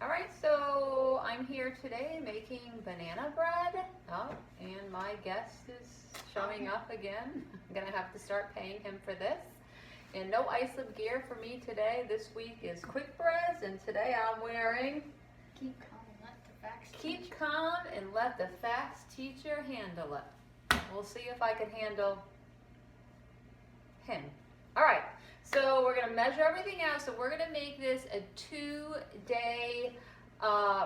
All right, so I'm here today making banana bread. Oh, and my guest is showing up again. I'm gonna have to start paying him for this. And no iSlip gear for me today. This week is Quick Breads, and today I'm wearing Keep calm and let the facts Keep teach. Calm and Let the Facts Teacher Handle It. We'll see if I can handle him. All right, so we're gonna measure everything out. So we're gonna make this a 2-day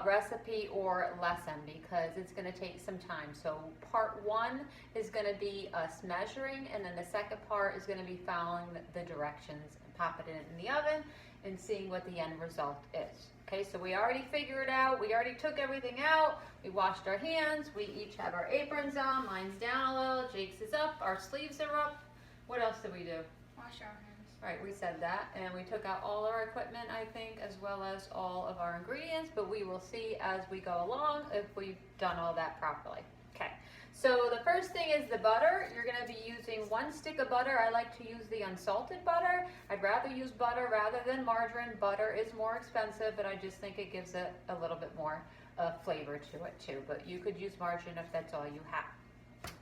recipe or lesson because it's gonna take some time. So part 1 is gonna be us measuring, and then the second part is gonna be following the directions and popping it in the oven and seeing what the end result is. Okay, so we already figured out, we already took everything out, we washed our hands, we each have our aprons on, mine's down a little, Jake's is up, our sleeves are up. What else did we do? Wash our hands. Right, we said that, and we took out all our equipment, I think, as well as all of our ingredients, but we will see as we go along if we've done all that properly. Okay, so the first thing is the butter. You're gonna be using 1 stick of butter. I like to use the unsalted butter. I'd rather use butter rather than margarine. Butter is more expensive, but I just think it gives it a little bit more flavor to it too, but you could use margarine if that's all you have.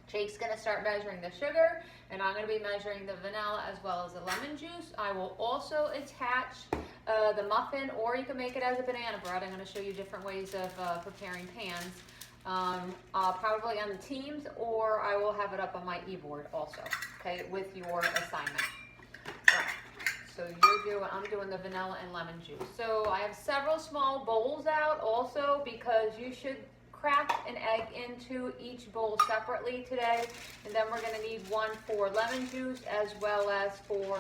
Jake's gonna start measuring the sugar, and I'm gonna be measuring the vanilla as well as the lemon juice. I will also attach the muffin, or you can make it as a banana bread. I'm gonna show you different ways of preparing pans. Probably on the Teams, or I will have it up on my e-board also, okay, with your assignment. All right. So I'm doing the vanilla and lemon juice. So I have several small bowls out also because you should crack an egg into each bowl separately today, and then we're going to need one for lemon juice as well as for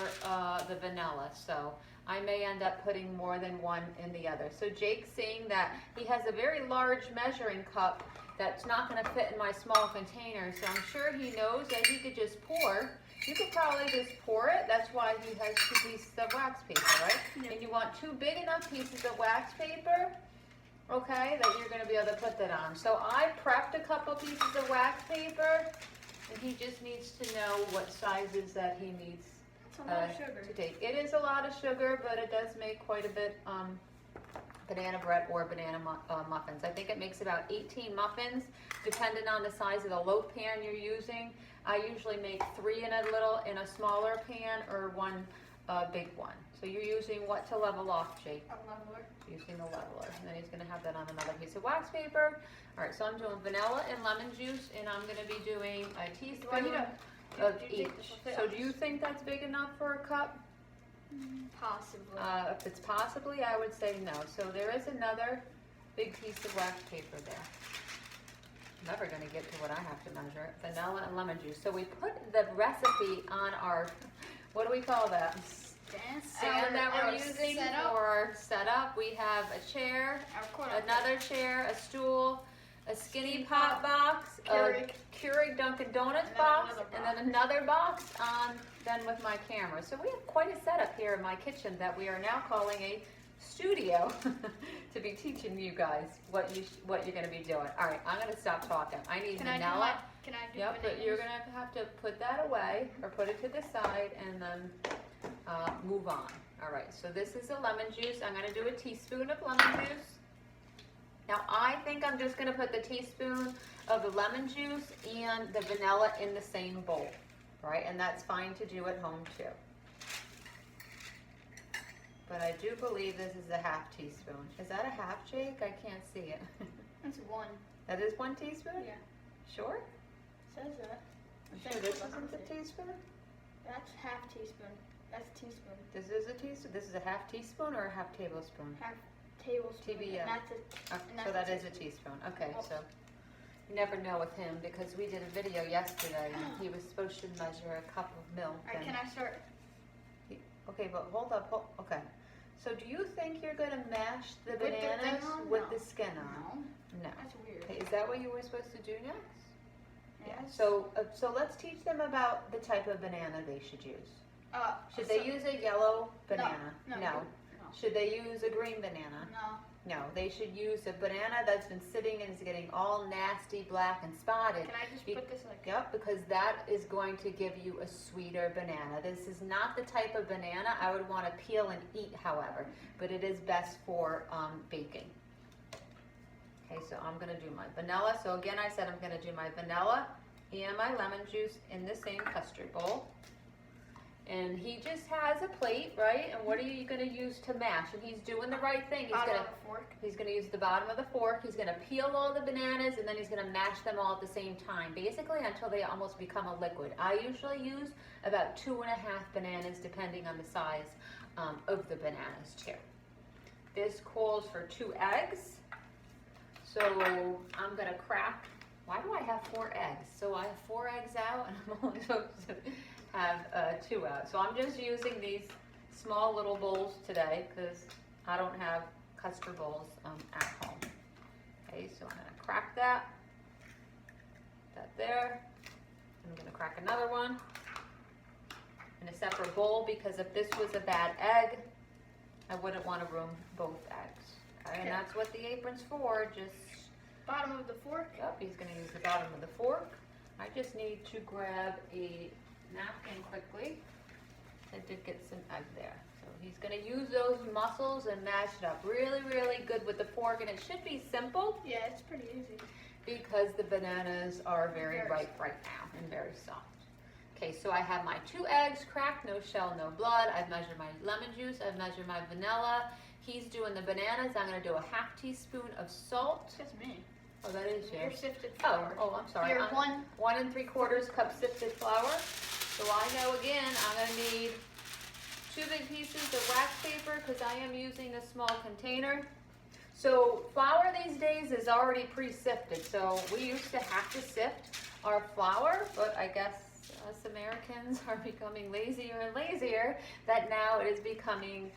the vanilla. So I may end up putting more than one in the other. So Jake's seeing that he has a very large measuring cup that's not going to fit in my small container, so I'm sure he knows that he could just pour. You could probably just pour it. That's why he has 2 pieces of wax paper, right? Yep. And you want 2 big enough pieces of wax paper, okay, that you're going to be able to put that on. So I prepped a couple pieces of wax paper, and he just needs to know what sizes that he needs That's a lot of sugar. to take. It is a lot of sugar, but it does make quite a bit banana bread or banana muffins. I think it makes about 18 muffins, depending on the size of the loaf pan you're using. I usually make 3 in a smaller pan, or 1 big one. So you're using what to level off, Jake? A leveler. Using the leveler, and then he's going to have that on another piece of wax paper. All right, so I'm doing vanilla and lemon juice, and I'm going to be doing a teaspoon of each. So do you think that's big enough for a cup? Possibly. If it's possibly, I would say no. So there is another big piece of wax paper there. I'm never going to get to what I have to measure. Vanilla and lemon juice. So we put the recipe on our, what do we call that? Stand that we're using for our setup. We have a chair, another chair, a stool, a skinny pot box, a Keurig Dunkin' Donuts box, and then another box then with my camera. So we have quite a setup here in my kitchen that we are now calling a studio to be teaching you guys what you're going to be doing. All right, I'm going to stop talking. I need vanilla. Can I do Yep, but you're going to have to put that away or put it to the side and then move on. All right, so this is a lemon juice. I'm going to do a teaspoon of lemon juice. Now I think I'm just going to put the teaspoon of the lemon juice and the vanilla in the same bowl, right? And that's fine to do at home too. But I do believe this is a half teaspoon. Is that a half, Jake? I can't see it. That's 1. That is 1 teaspoon? Yeah. Sure? It says that. Sure, this isn't a teaspoon? That's half teaspoon. That's a teaspoon. This is a teaspoon? This is a half teaspoon or a half tablespoon? Half tablespoon. TBM. And that's So that is a teaspoon. Okay, Oops. so you never know with him because we did a video yesterday and he was supposed to measure a cup of milk. Alright, can I start? Okay, but hold up. Okay. So do you think you're going to mash the With the thing bananas on? with No. the skin on? No. No. That's weird. Okay, is that what you were supposed to do next? Yeah. Yes. So let's teach them about the type of banana they should use. Should so- they use a yellow banana? No. Should they use a green banana? No. No, they should use a banana that's been sitting and is getting all nasty, black, and spotted. Can I just put this like? Yep, because that is going to give you a sweeter banana. This is not the type of banana I would want to peel and eat, however, but it is best for baking. Okay, so I'm going to do my vanilla. So again, I said I'm going to do my vanilla and my lemon juice in the same custard bowl. And he just has a plate, right? And what are you going to use to mash? And he's doing the right thing. He's going to use the bottom of the fork. He's going to peel all the bananas, and then he's going to mash them all at the same time, basically until they almost become a liquid. I usually use about 2.5 bananas, depending on the size of the bananas, too. This calls for 2 eggs. So I'm going to crack. Why do I have 4 eggs? So I have 4 eggs out, and I'm only supposed to have 2 out. So I'm just using these small little bowls today because I don't have custard bowls at home. Okay, so I'm gonna crack that there. I'm gonna crack another one in a separate bowl because if this was a bad egg, I wouldn't want to ruin both eggs. Okay, and that's what the apron's for, just bottom of the fork? Yep, he's gonna use the bottom of the fork. I just need to grab a napkin quickly. I did get some egg there. So he's going to use those mussels and mash it up really, really good with the fork. And it should be simple. Yeah, it's pretty easy. Because the bananas are very ripe soft right now and very soft. Okay, so I have my 2 eggs cracked, no shell, no blood. I've measured my lemon juice. I've measured my vanilla. He's doing the bananas. I'm going to do a 1/2 teaspoon of salt. That's me. Oh, that is Your yours. sifted flour. Oh, I'm sorry. Your 1 3/4 cup sifted flour. So I know again, I'm going to need 2 big pieces of wax paper because I am using a small container. So flour these days is already pre-sifted. So we used to have to sift our flour, but I guess us Americans are becoming lazier and lazier that now it is becoming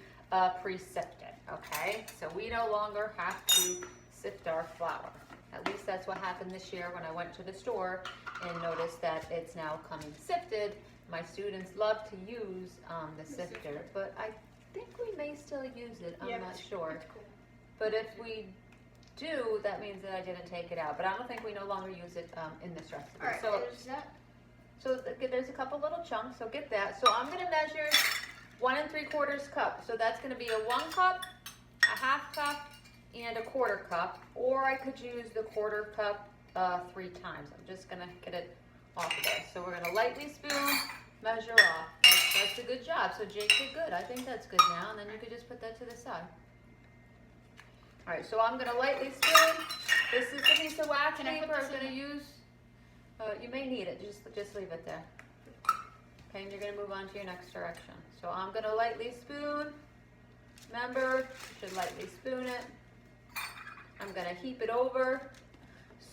pre-sifted, okay? So we no longer have to sift our flour. At least that's what happened this year when I went to the store and noticed that it's now coming sifted. My students love to use the sifter, but I think we may still use it. I'm not sure. Cool. But if we do, that means that I didn't take it out. But I don't think we no longer use it in this recipe. All right, So there's a couple little chunks, so get that. So I'm going to measure 1 3/4 cup. So that's going to be a 1 cup, a 1/2 cup, and a 1/4 cup. Or I could use the 1/4 cup 3 times. I'm just going to get it off of there. So we're going to lightly spoon, measure off. That's a good job. So Jake did good. I think that's good now. And then you could just put that to the side. All right, so I'm going to lightly spoon. This is the piece of wax paper I'm going to use. You may need it. Just leave it there. Okay, and you're going to move on to your next direction. So I'm going to lightly spoon. Remember, you should lightly spoon it. I'm going to heap it over.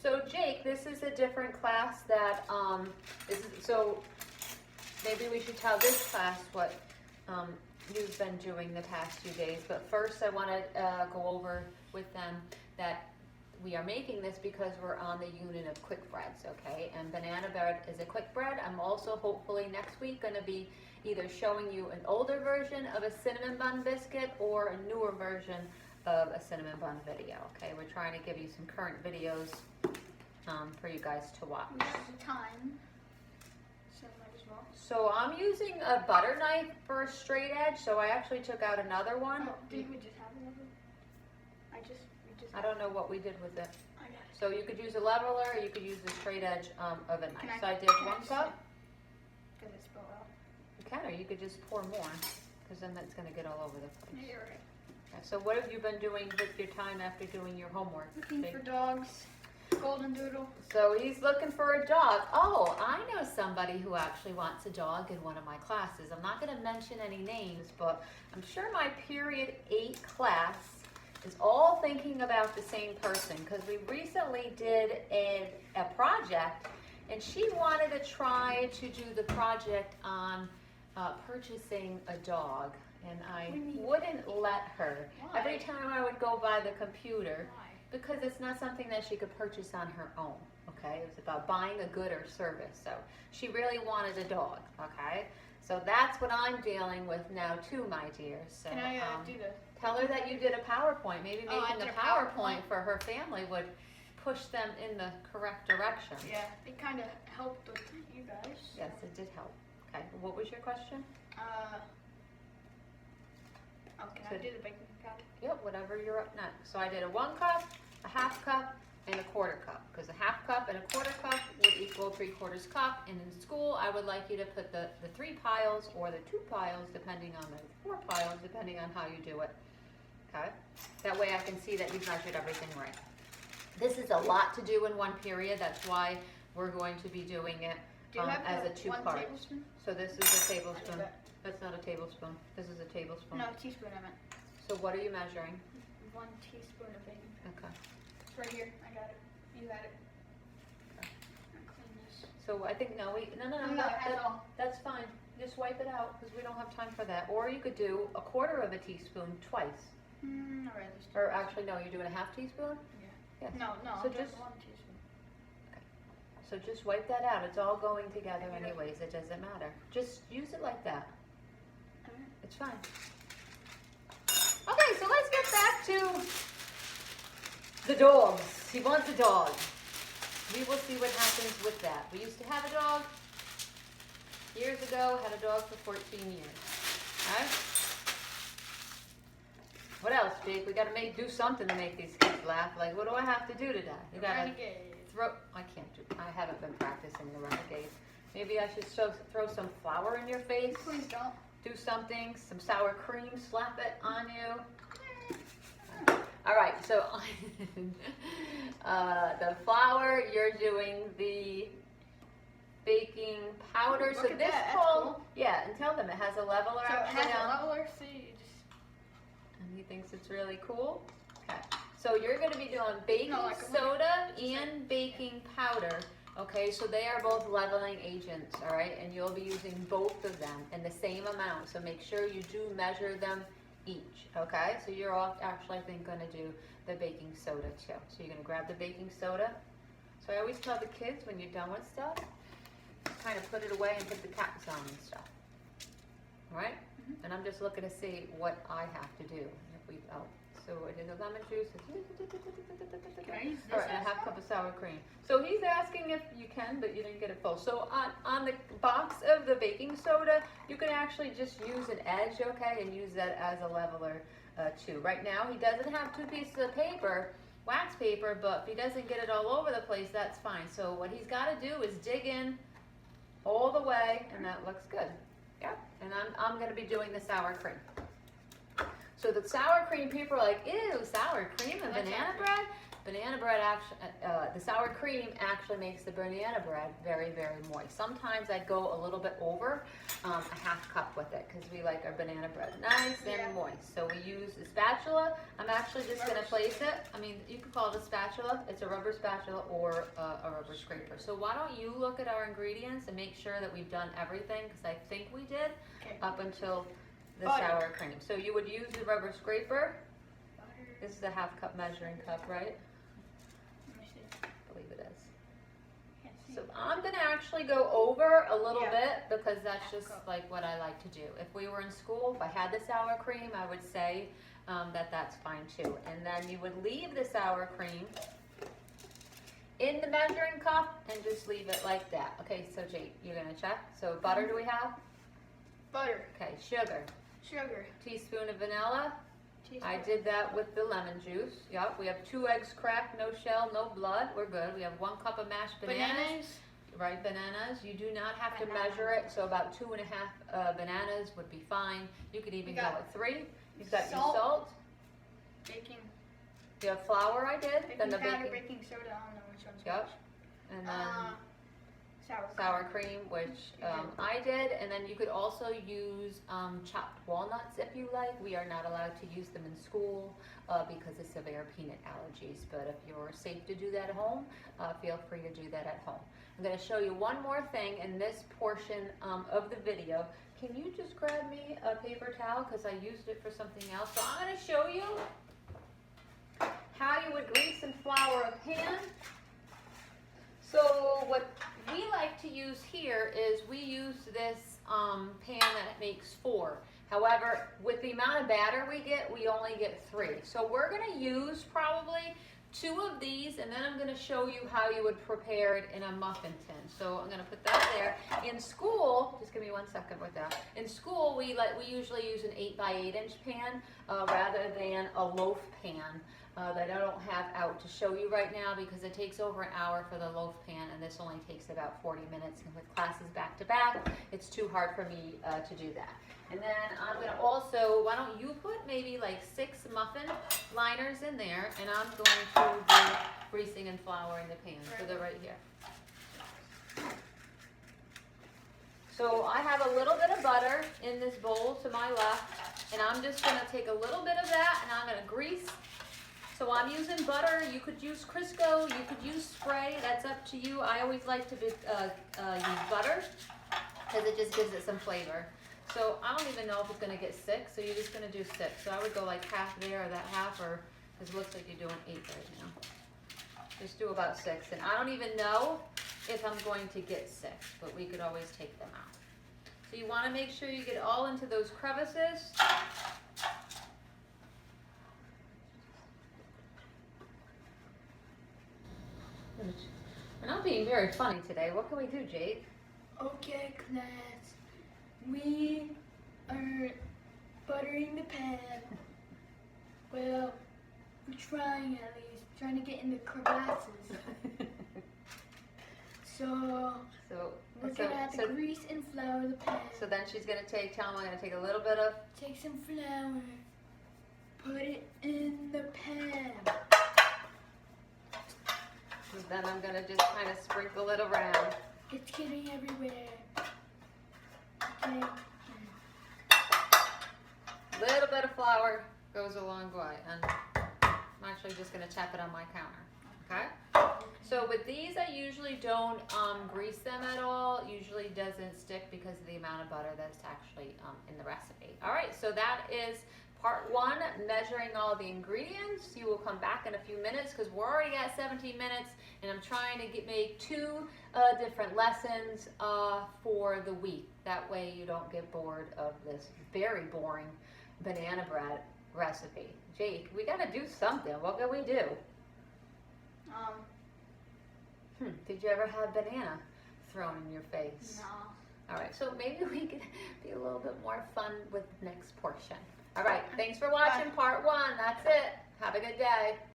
So Jake, this is a different class that, so maybe we should tell this class what you've been doing the past few days. But first I want to go over with them that we are making this because we're on the unit of quick breads, okay? And banana bread is a quick bread. I'm also hopefully next week going to be either showing you an older version of a cinnamon bun biscuit or a newer version of a cinnamon bun video, okay? We're trying to give you some current videos for you guys to watch. We have the time, so might as well. So I'm using a butter knife for a straight edge, so I actually took out another one. Oh, did we just have another? I don't know what we did with it. I got it. So you could use a leveler, or you could use the straight edge of a knife. So I did 1 cup. Because it's spilled out. You can, or you could just pour more, because then that's going to get all over the place. Yeah, you're right. Okay, so what have you been doing with your time after doing your homework? Looking Jake? for dogs. Golden Doodle. So he's looking for a dog. Oh, I know somebody who actually wants a dog in one of my classes. I'm not going to mention any names, but I'm sure my period 8 class is all thinking about the same person because we recently did a project and she wanted to try to do the project on purchasing a dog, and I wouldn't let her. Why? Every time I would go by the computer, Why? because it's not something that she could purchase on her own, okay? It was about buying a good or service. So she really wanted a dog, okay? So that's what I'm dealing with now too, my dear. So Can I do the Tell her that you did a PowerPoint. Maybe Oh, I making did a a PowerPoint PowerPoint. for her family would push them in the correct direction. Yeah, it kind of helped with you guys. Yes, it did help. Okay, what was your question? Okay, So- I did the baking powder. Yep, whatever you're up next. So I did a 1 cup, a half cup, and a quarter cup. Because a half cup and a quarter cup would equal 3/4 cup. And in school, I would like you to put the 3 piles or the 2 piles, depending on the 4 piles, depending on how you do it. Okay? That way I can see that you've measured everything right. This is a lot to do in one period. That's why we're going to be doing it Do you have as a the 2-part. 1 tablespoon? So this is a I did tablespoon. that. That's not a tablespoon. This is a tablespoon. No, teaspoon I meant. So what are you measuring? 1 teaspoon of baking powder. Okay. It's right here. I got it. You got it. Okay. I'll clean this. So I think, no, No, it has all. that's fine. Just wipe it out because we don't have time for that. Or you could do a 1/4 of a teaspoon twice. Alright, let's do Or this. actually, no, you're doing a half teaspoon? Yeah. Yes. No, So just just- 1 teaspoon. So just wipe that out. It's all going together Okay. anyways. It doesn't matter. Just use it like that. Alright. It's fine. Okay, so let's get back to the dogs. He wants a dog. We will see what happens with that. We used to have a dog years ago, had a dog for 14 years. Alright? What else, Jake? We gotta do something to make these kids laugh. Like, what do I have to do today? You gotta Renegade. I can't do, I haven't been practicing the renegade. Maybe I should throw some flour in your face. Please don't. Do something, some sour cream, slap it on you. All right, so the flour, you're doing the baking powder. Look So at this that, that's called, cool. yeah, and tell them it has a leveler So it actually has down. a leveler, so you just And he thinks it's really cool. Okay, so you're going to be doing baking No, like- soda and baking powder. Okay, so they are both leveling agents, all right? And you'll be using both of them in the same amount. So make sure you do measure them each, okay? So you're all actually, I think, going to do the baking soda too. So you're going to grab the baking soda. So I always tell the kids when you're done with stuff, kind of put it away and put the caps on and stuff. All right? Mhm. And I'm just looking to see what I have to do. If we, oh, so I did the lemon juice. Can I use this All right, and a as half well? cup of sour cream. So he's asking if you can, but you didn't get it full. So on the box of the baking soda, you can actually just use an edge, okay, and use that as a leveler too. Right now, he doesn't have 2 pieces of paper, wax paper, but if he doesn't get it all over the place, that's fine. So what he's got to do is dig in all the way, and that looks good. Yep, and I'm going to be doing the sour cream. So the sour cream, people are like, ew, sour cream and What's banana sour bread? Banana bread actually, the sour cream actually makes the banana bread very, very moist. Sometimes I go a little bit over a half cup with it because we like our banana bread nice Yeah. and moist. So we use a spatula. I'm actually just going to place it. I mean, you can call it a spatula. It's a rubber spatula or a rubber scraper. So why don't you look at our ingredients and make sure that we've done everything because I think we did Okay. up until the Butter. sour cream. So you would use the rubber scraper. Butter. This is a half cup measuring cup, right? Let me see. I believe it is. Can't see. So I'm gonna actually go over a little Yeah. bit because that's Half just cup. like what I like to do. If we were in school, if I had the sour cream, I would say that that's fine too. And then you would leave the sour cream in the measuring cup and just leave it like that. Okay, so Jake, you're gonna check. So butter do we have? Butter. Okay, sugar, Sugar. teaspoon of vanilla. Teaspoon. I did that with the lemon juice. Yep, we have 2 eggs cracked, no shell, no blood. We're good. We have 1 cup of mashed bananas. Right, bananas. You do not have to Banana. measure it, so about 2.5 bananas would be fine. You could even We go got with 3. You've got your salt. salt. Baking. You have flour. I did. Baking Then the powder, baking. baking soda. I don't know which one's Yep. which. And then Sour. sour cream, which Yeah. I did. And then you could also use chopped walnuts if you like. We are not allowed to use them in school because of severe peanut allergies. But if you're safe to do that at home, feel free to do that at home. I'm going to show you one more thing in this portion of the video. Can you just grab me a paper towel because I used it for something else? So I'm going to show you how you would grease and flour a pan. So what we like to use here is we use this pan that makes 4. However, with the amount of batter we get, we only get 3. So we're gonna use probably 2 of these, and then I'm gonna show you how you would prepare it in a muffin tin. So I'm gonna put that there. In school, just give me 1 second with that. In school, we usually use an 8 by 8 inch pan rather than a loaf pan that I don't have out to show you right now because it takes over an hour for the loaf pan, and this only takes about 40 minutes. And with classes back to back, it's too hard for me to do that. And then I'm gonna also, why don't you put maybe like 6 muffin liners in there, and I'm going to do greasing and flouring the pan. So they're right here. So I have a little bit of butter in this bowl to my left, and I'm just gonna take a little bit of that and I'm gonna grease. So I'm using butter. You could use Crisco, you could use spray, that's up to you. I always like to use butter because it just gives it some flavor. So I don't even know if it's gonna get 6, so you're just gonna do 6. So I would go like half there or that half, or, because it looks like you're doing 8 right now. Just do about 6. And I don't even know if I'm going to get 6, but we could always take them out. So you wanna make sure you get all into those crevices. We're not being very funny today. What can we do, Jade? Okay, class. We are buttering the pan. Well, we're trying at least. Trying to get in the crevasses. So we're gonna have to grease and flour the pan. So then she's gonna tell him I'm gonna take a little bit of. Take some flour. Put it in the pan. And then I'm gonna just kind of sprinkle it around. It's getting everywhere. Okay. Little bit of flour goes a long way, and I'm actually just gonna tap it on my counter. Okay. So with these, I usually don't grease them at all. Usually doesn't stick because of the amount of butter that's actually in the recipe. All right. So that is part 1, measuring all the ingredients. You will come back in a few minutes because we're already at 17 minutes, and I'm trying to make 2 different lessons for the week. That way you don't get bored of this very boring banana bread recipe. Jake, we gotta do something. What can we do? Did you ever have banana thrown in your face? No. All right, so maybe we could be a little bit more fun with the next portion. All right, thanks for watching part 1. That's it. Have a good day.